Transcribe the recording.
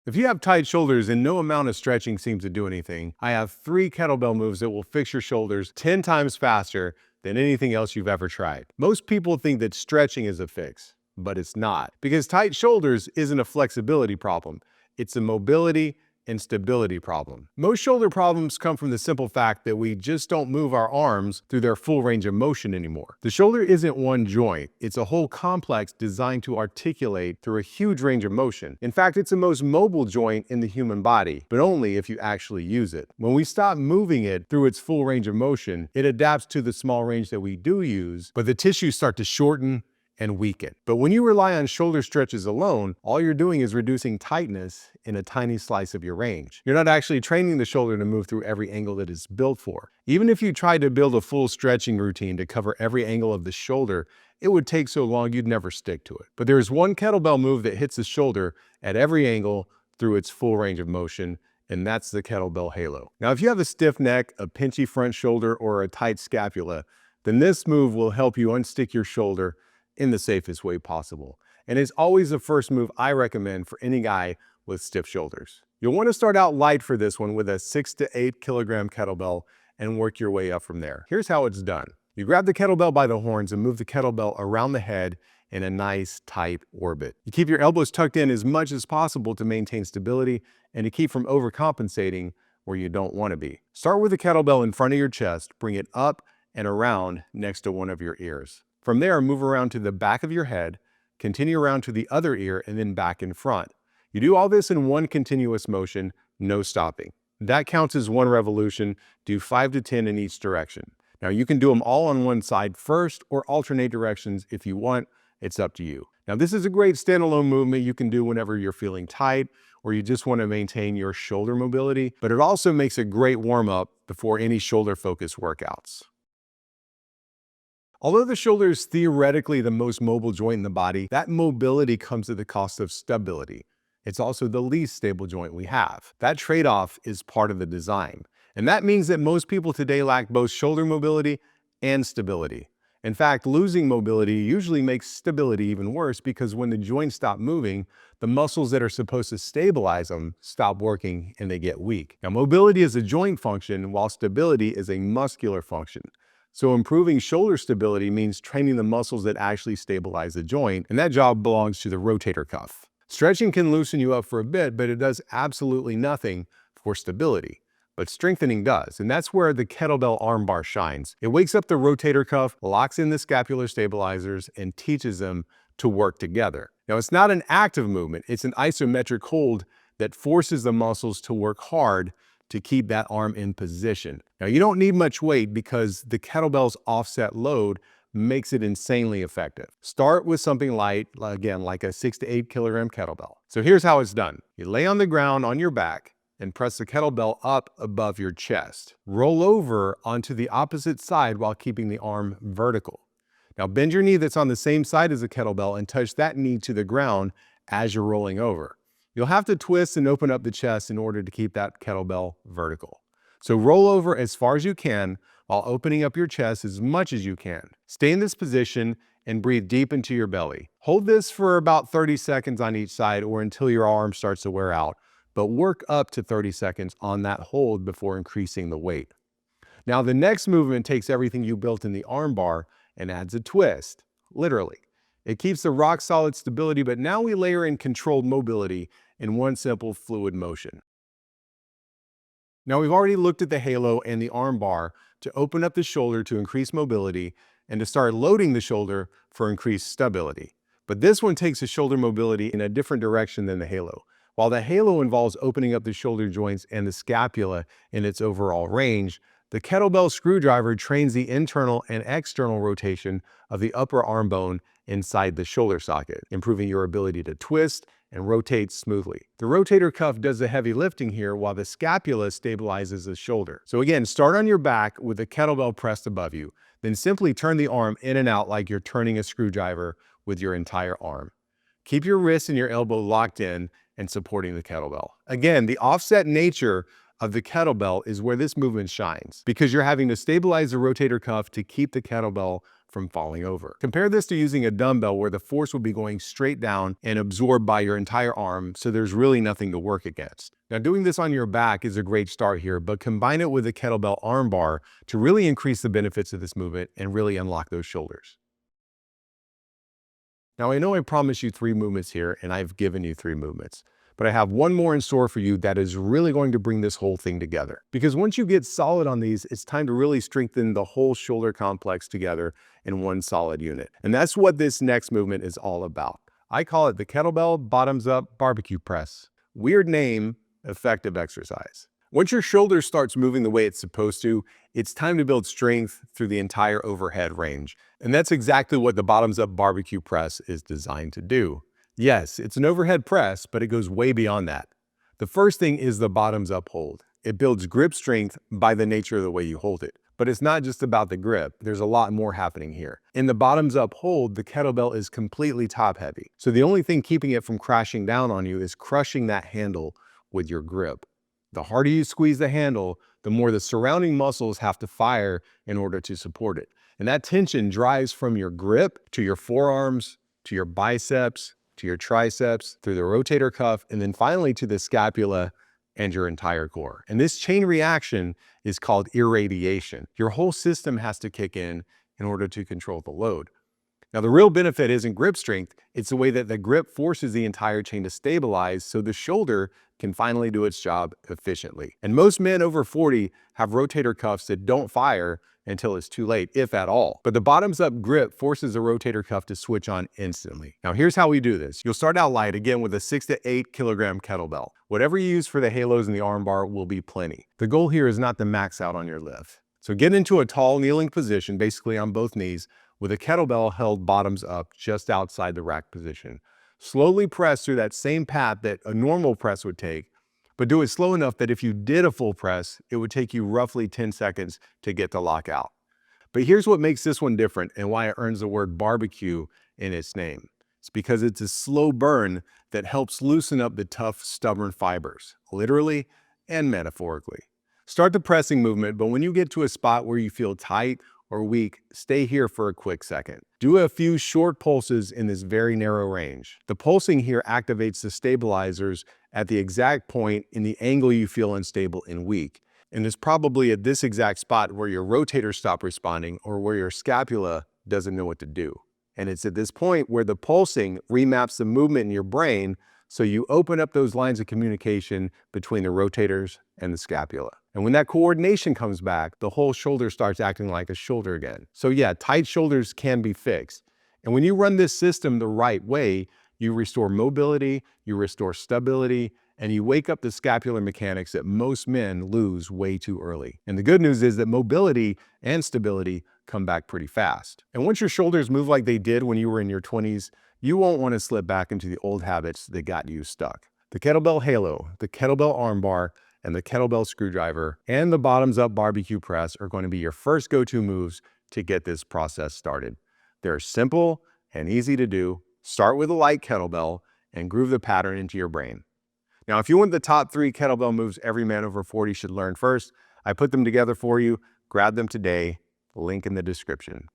If you have tight shoulders and no amount of stretching seems to do anything, I have 3 kettlebell moves that will fix your shoulders 10 times faster than anything else you've ever tried. Most people think that stretching is a fix, but it's not. Because tight shoulders isn't a flexibility problem, it's a mobility and stability problem. Most shoulder problems come from the simple fact that we just don't move our arms through their full range of motion anymore. The shoulder isn't one joint, it's a whole complex designed to articulate through a huge range of motion. In fact, it's the most mobile joint in the human body, but only if you actually use it. When we stop moving it through its full range of motion, it adapts to the small range that we do use, but the tissues start to shorten and weaken. But when you rely on shoulder stretches alone, all you're doing is reducing tightness in a tiny slice of your range. You're not actually training the shoulder to move through every angle that it's built for. Even if you tried to build a full stretching routine to cover every angle of the shoulder, it would take so long you'd never stick to it. But there's one kettlebell move that hits the shoulder at every angle through its full range of motion, and that's the kettlebell halo. Now, if you have a stiff neck, a pinchy front shoulder, or a tight scapula, then this move will help you unstick your shoulder in the safest way possible. And it's always the first move I recommend for any guy with stiff shoulders. You'll want to start out light for this one with a 6 to 8 kilogram kettlebell and work your way up from there. Here's how it's done. You grab the kettlebell by the horns and move the kettlebell around the head in a nice tight orbit. You keep your elbows tucked in as much as possible to maintain stability and to keep from overcompensating where you don't want to be. Start with the kettlebell in front of your chest, bring it up and around next to one of your ears. From there, move around to the back of your head, continue around to the other ear, and then back in front. You do all this in one continuous motion, no stopping. That counts as one revolution. Do 5 to 10 in each direction. Now, you can do them all on one side first or alternate directions if you want. It's up to you. Now, this is a great standalone movement you can do whenever you're feeling tight or you just want to maintain your shoulder mobility, but it also makes a great warm-up before any shoulder-focused workouts. Although the shoulder is theoretically the most mobile joint in the body, that mobility comes at the cost of stability. It's also the least stable joint we have. That trade-off is part of the design. And that means that most people today lack both shoulder mobility and stability. In fact, losing mobility usually makes stability even worse because when the joints stop moving, the muscles that are supposed to stabilize them stop working and they get weak. Now, mobility is a joint function while stability is a muscular function. So improving shoulder stability means training the muscles that actually stabilize the joint, and that job belongs to the rotator cuff. Stretching can loosen you up for a bit, but it does absolutely nothing for stability. But strengthening does, and that's where the kettlebell armbar shines. It wakes up the rotator cuff, locks in the scapular stabilizers, and teaches them to work together. Now, it's not an active movement, it's an isometric hold that forces the muscles to work hard to keep that arm in position. Now, you don't need much weight because the kettlebell's offset load makes it insanely effective. Start with something light, again, like a 6 to 8 kilogram kettlebell. So here's how it's done. You lay on the ground on your back and press the kettlebell up above your chest. Roll over onto the opposite side while keeping the arm vertical. Now, bend your knee that's on the same side as the kettlebell and touch that knee to the ground as you're rolling over. You'll have to twist and open up the chest in order to keep that kettlebell vertical. So roll over as far as you can while opening up your chest as much as you can. Stay in this position and breathe deep into your belly. Hold this for about 30 seconds on each side or until your arm starts to wear out, but work up to 30 seconds on that hold before increasing the weight. Now, the next movement takes everything you built in the arm bar and adds a twist, literally. It keeps the rock solid stability, but now we layer in controlled mobility in one simple fluid motion. Now, we've already looked at the halo and the arm bar to open up the shoulder to increase mobility and to start loading the shoulder for increased stability. But this one takes the shoulder mobility in a different direction than the halo. While the halo involves opening up the shoulder joints and the scapula in its overall range, the kettlebell screwdriver trains the internal and external rotation of the upper arm bone inside the shoulder socket, improving your ability to twist and rotate smoothly. The rotator cuff does the heavy lifting here while the scapula stabilizes the shoulder. So again, start on your back with the kettlebell pressed above you, then simply turn the arm in and out like you're turning a screwdriver with your entire arm. Keep your wrist and your elbow locked in and supporting the kettlebell. Again, the offset nature of the kettlebell is where this movement shines because you're having to stabilize the rotator cuff to keep the kettlebell from falling over. Compare this to using a dumbbell where the force will be going straight down and absorbed by your entire arm, so there's really nothing to work against. Now, doing this on your back is a great start here, but combine it with a kettlebell arm bar to really increase the benefits of this movement and really unlock those shoulders. Now, I know I promised you 3 movements here, and I've given you 3 movements, but I have one more in store for you that is really going to bring this whole thing together. Because once you get solid on these, it's time to really strengthen the whole shoulder complex together in one solid unit. And that's what this next movement is all about. I call it the Kettlebell Bottoms Up Barbecue Press. Weird name, effective exercise. Once your shoulder starts moving the way it's supposed to, it's time to build strength through the entire overhead range. And that's exactly what the Bottoms Up Barbecue Press is designed to do. Yes, it's an overhead press, but it goes way beyond that. The first thing is the bottoms up hold. It builds grip strength by the nature of the way you hold it. But it's not just about the grip. There's a lot more happening here. In the bottoms up hold, the kettlebell is completely top heavy. So the only thing keeping it from crashing down on you is crushing that handle with your grip. The harder you squeeze the handle, the more the surrounding muscles have to fire in order to support it. And that tension drives from your grip to your forearms, to your biceps, to your triceps, through the rotator cuff, and then finally to the scapula and your entire core. And this chain reaction is called irradiation. Your whole system has to kick in order to control the load. Now, the real benefit isn't grip strength, it's the way that the grip forces the entire chain to stabilize so the shoulder can finally do its job efficiently. And most men over 40 have rotator cuffs that don't fire until it's too late, if at all. But the bottoms up grip forces the rotator cuff to switch on instantly. Now, here's how we do this. You'll start out light, again, with a 6 to 8 kilogram kettlebell. Whatever you use for the halos and the arm bar will be plenty. The goal here is not to max out on your lift. So get into a tall kneeling position, basically on both knees, with a kettlebell held bottoms up just outside the rack position. Slowly press through that same path that a normal press would take, but do it slow enough that if you did a full press, it would take you roughly 10 seconds to get to lock out. But here's what makes this one different and why it earns the word barbecue in its name. It's because it's a slow burn that helps loosen up the tough, stubborn fibers, literally and metaphorically. Start the pressing movement, but when you get to a spot where you feel tight or weak, stay here for a quick second. Do a few short pulses in this very narrow range. The pulsing here activates the stabilizers at the exact point in the angle you feel unstable and weak. And it's probably at this exact spot where your rotators stop responding or where your scapula doesn't know what to do. And it's at this point where the pulsing remaps the movement in your brain, so you open up those lines of communication between the rotators and the scapula. And when that coordination comes back, the whole shoulder starts acting like a shoulder again. So yeah, tight shoulders can be fixed. And when you run this system the right way, you restore mobility, you restore stability, and you wake up the scapular mechanics that most men lose way too early. And the good news is that mobility and stability come back pretty fast. And once your shoulders move like they did when you were in your 20s, you won't want to slip back into the old habits that got you stuck. The kettlebell halo, the kettlebell armbar, and the kettlebell screwdriver, and the bottoms up barbecue press are going to be your first go-to moves to get this process started. They're simple and easy to do. Start with a light kettlebell and groove the pattern into your brain. Now, if you want the top 3 kettlebell moves every man over 40 should learn first, I put them together for you. Grab them today. Link in the description.